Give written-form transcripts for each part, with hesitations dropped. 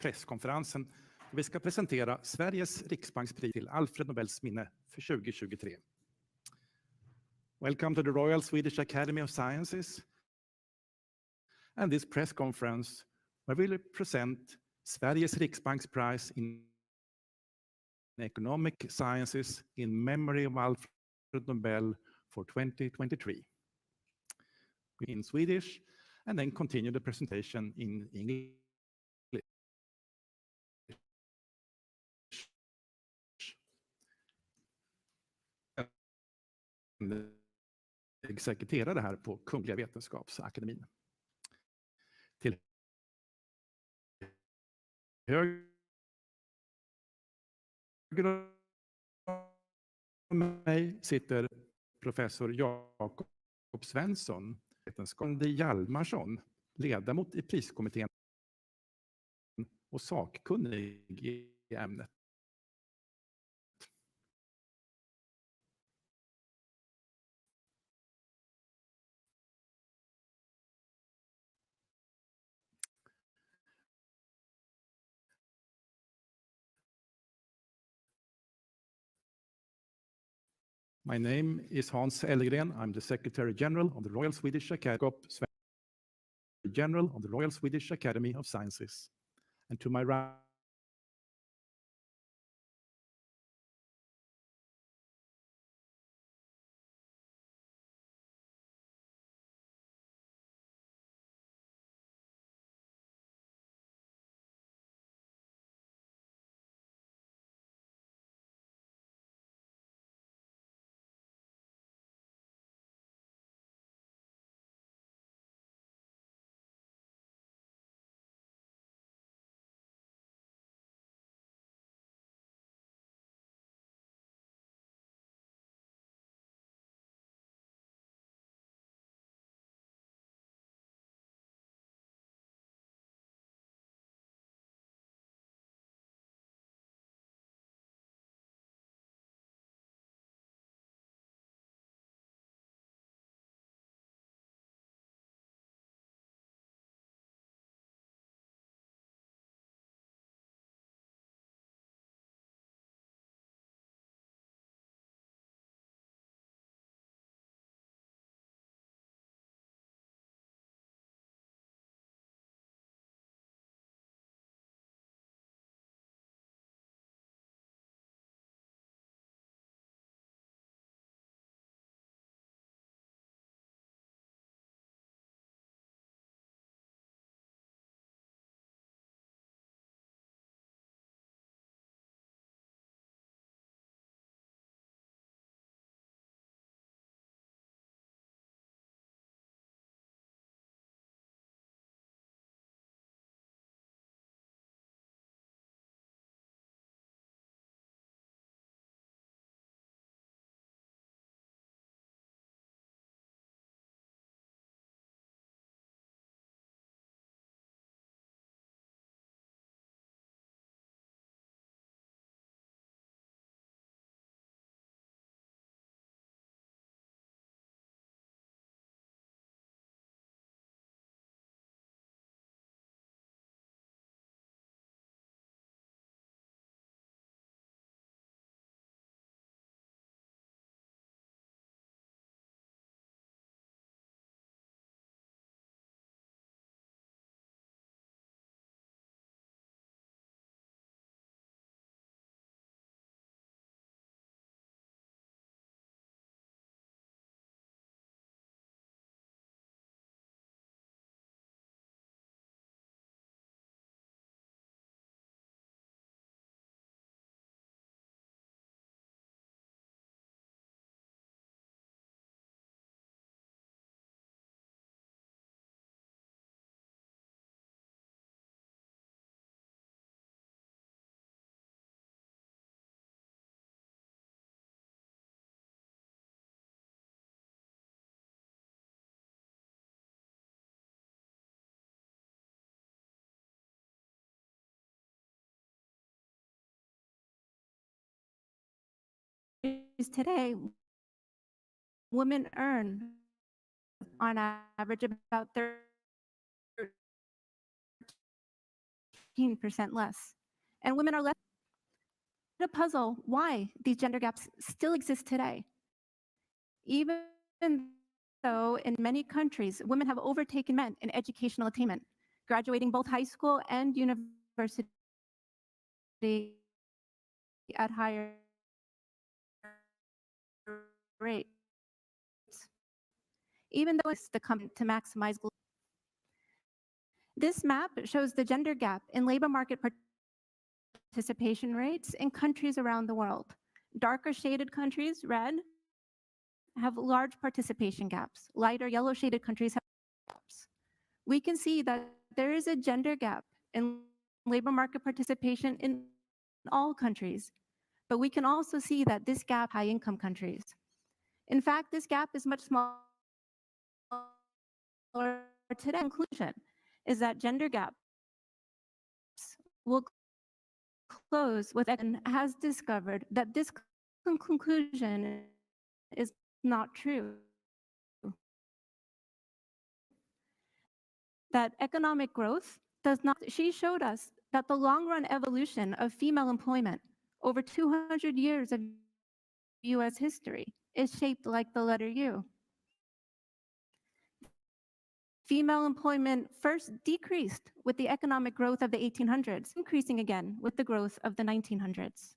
presskonferensen. Vi ska presentera Sveriges Riksbanks pris till Alfred Nobels minne för 2023. Welcome to the Royal Swedish Academy of Sciences and this press conference where we will present Sveriges Riksbanks prize in economic sciences in memory of Alfred Nobel for 2023. In Swedish and then continue the presentation in English. Sekreterare här på Kungliga Vetenskapsakademin. Till höger om mig sitter professor Jakob Svensson, vetenskaplig Hjalmarsson, ledamot i priskommittén och sakkunnig i ämnet. My name is Hans Ellegren. I'm the Secretary General of the Royal Swedish Academy, General of the Royal Swedish Academy of Sciences. And to my right, today, women earn on average about 15% less. And women are less to puzzle why these gender gaps still exist today. Even though in many countries, women have overtaken men in educational attainment, graduating both high school and university at higher rates. Even though it's the come to maximize. This map shows the gender gap in labor market participation rates in countries around the world. Darker shaded countries, red, have large participation gaps. Lighter yellow shaded countries have gaps. We can see that there is a gender gap in labor market participation in all countries, but we can also see that this gap high income countries. In fact, this gap is much smaller today. Conclusion is that gender gaps will close with and has discovered that this conclusion is not true. That economic growth does not, she showed us that the long run evolution of female employment over 200 years of US history is shaped like the letter U. Female employment first decreased with the economic growth of the 1800s, increasing again with the growth of the 1900s.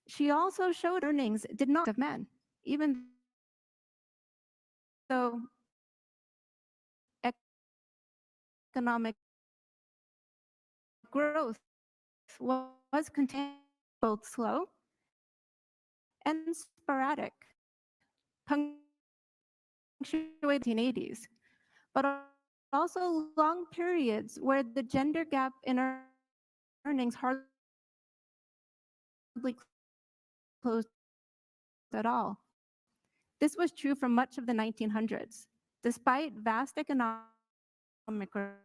She also showed earnings did not of men, even though economic growth was contained, both slow and sporadic, punctuated in the 1980s, but also long periods where the gender gap in earnings hardly closed at all. This was true for much of the 1900s. Despite vast economic growth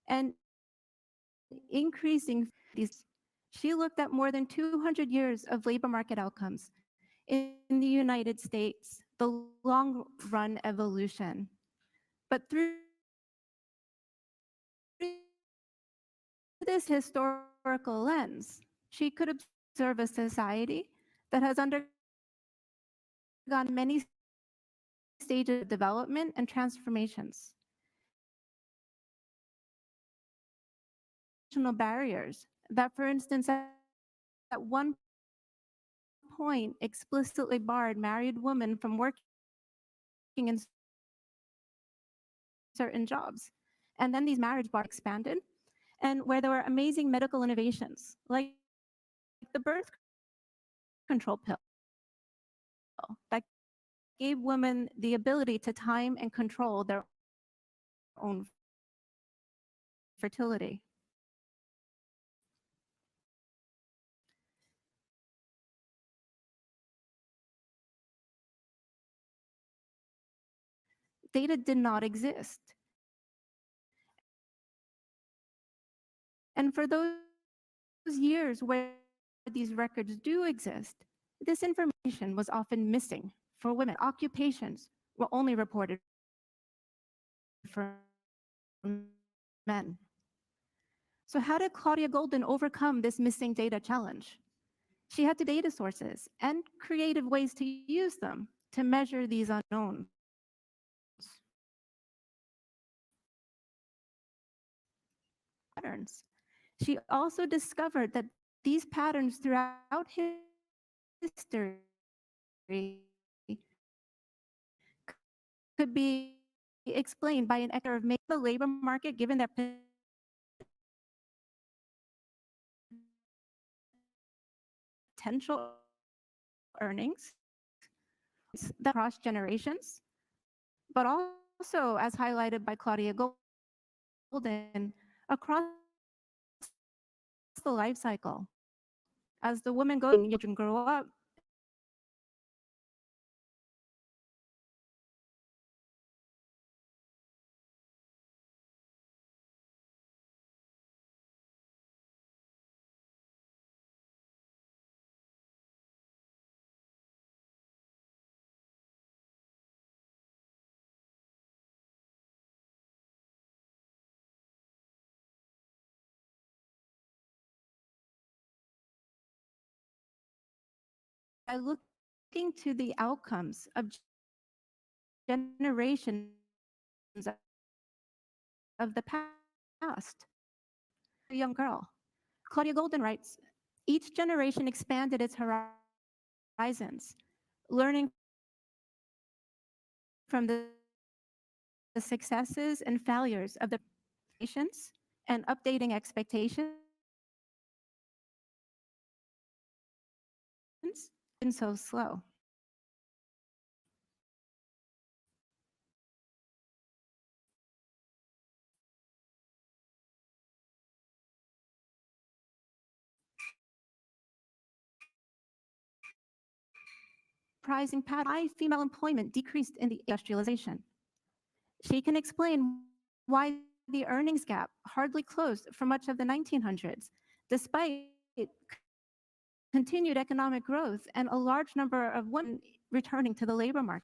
and increasing these, she looked at more than 200 years of labor market outcomes in the United States, the long run evolution. But through this historical lens, she could observe a society that has undergone many stages of development and transformations. Barriers that, for instance, at one point explicitly barred married women from working in certain jobs. And then these marriage bars expanded, and where there were amazing medical innovations, like the birth control pill, that gave women the ability to time and control their own fertility. Data did not exist. And for those years where these records do exist, this information was often missing for women. Occupations were only reported for men. So how did Claudia Golden overcome this missing data challenge? She had data sources and creative ways to use them to measure these unknowns. Patterns. She also discovered that these patterns throughout history could be explained by an actor of making the labor market, given their potential earnings across generations, but also, as highlighted by Claudia Golden, across the life cycle. As the woman goes, children grow up, by looking to the outcomes of generations of the past. A young girl. Claudia Golden writes, each generation expanded its horizons, learning from the successes and failures of the nations and updating expectations been so slow. Surprising pattern, why female employment decreased in the industrialization. She can explain why the earnings gap hardly closed for much of the 1900s, despite continued economic growth and a large number of women returning to the labor market.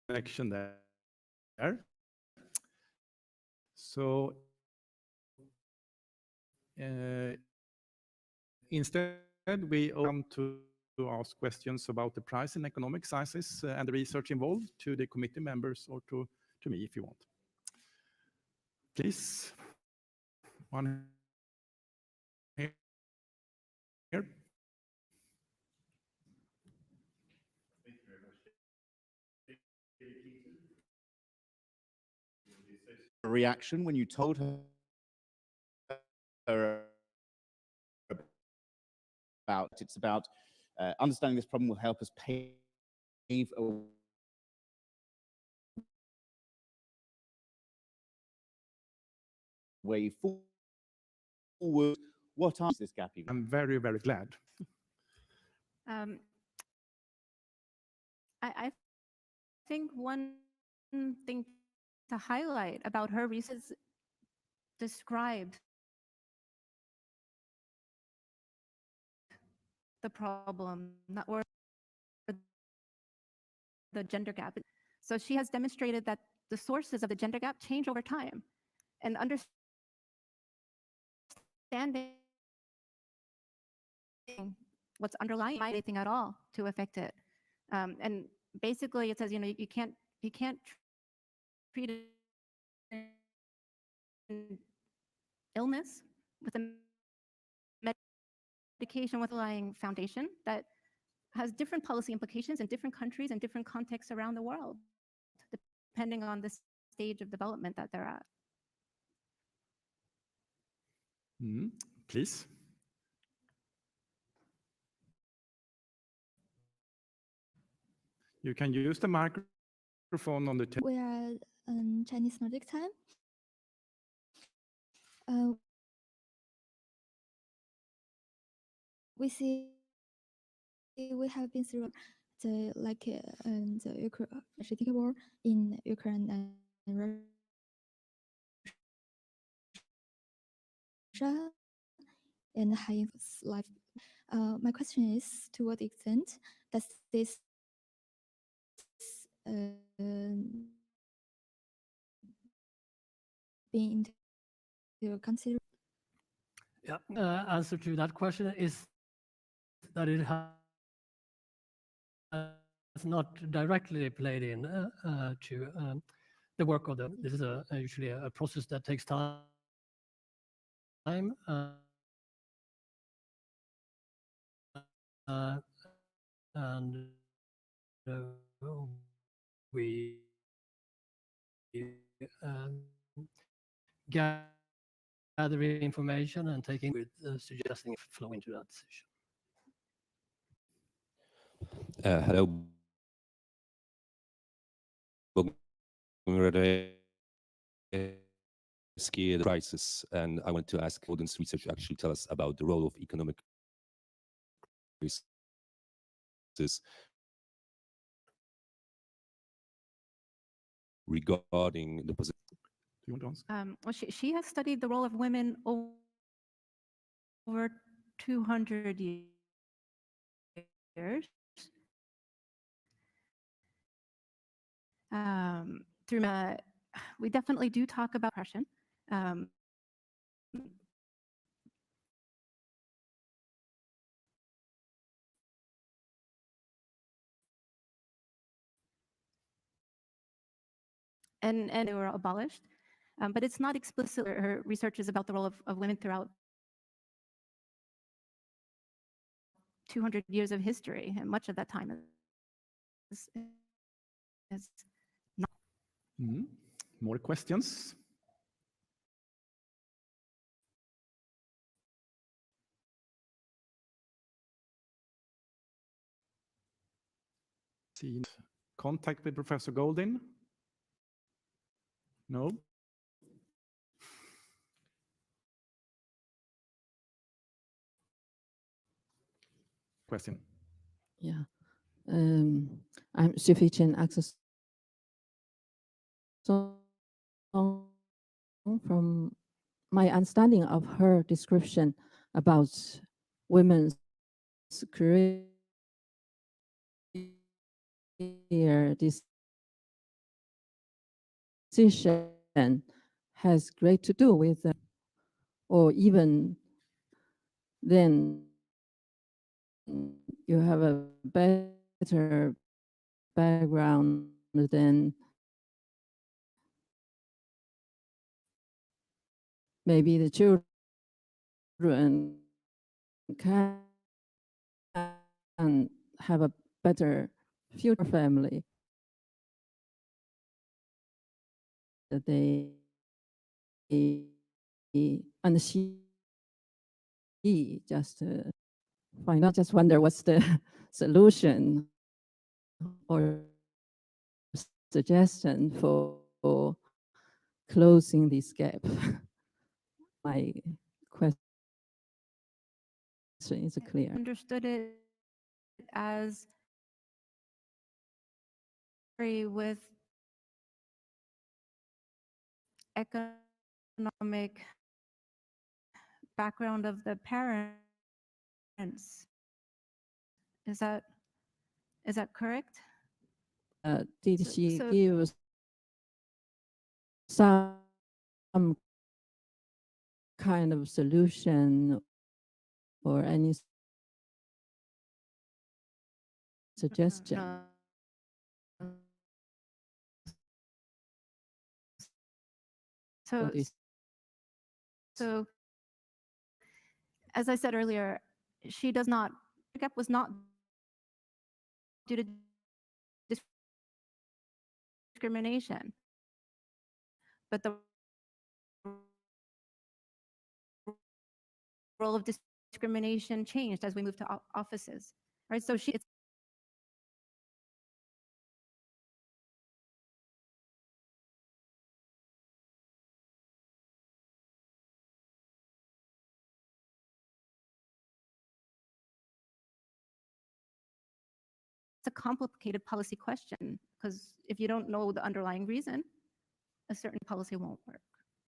Connection there. So instead, we come to ask questions about the price and economic sizes and the research involved to the committee members or to me if you want. Please, one here. Reaction when you told her about it's about understanding this problem will help us pave a way forward. What is this gap even? I'm very, very glad. I think one thing to highlight about her research is described the problem or the gender gap. So she has demonstrated that the sources of the gender gap change over time, and understanding what's underlying anything at all to affect it. And basically, it says you can't treat an illness with a medication with a underlying foundation that has different policy implications in different countries and different contexts around the world, depending on the stage of development that they're at. Please. You can use the microphone on the table. We are Chinese Nordic time. We see we have been through the Ukraine war in Ukraine and Russia and high life. My question is, to what extent does this being into consideration? Yeah, answer to that question is that it has not directly played in to the work of this is usually a process that takes time. And we gather information and taking with suggesting flow into that decision. Hello. The crisis, and I want to ask, how does research actually tell us about the role of economic crisis regarding the position? Do you want to answer? Well, she has studied the role of women over 200 years. We definitely do talk about oppression. And they were abolished, but it's not explicit. Her research is about the role of women throughout 200 years of history, and much of that time is not. More questions? See contact with Professor Goldin? No? Question. Yeah. I'm sufficient access from my understanding of her description about women's career decision has great to do with, or even then you have a better background than maybe the children can have a better future family. That they and she just find out, just wonder what's the solution or suggestion for closing this gap. My question is clear. Understood it as with economic background of the parents. Is that correct? Did So- she so- give some kind of solution or any suggestion? No. for this? So, as I said earlier, she does not. The gap was not due to discrimination. but the role of discrimination changed as we moved to offices, right? So it's a complicated policy question, because if you don't know the underlying reason, a certain policy won't work.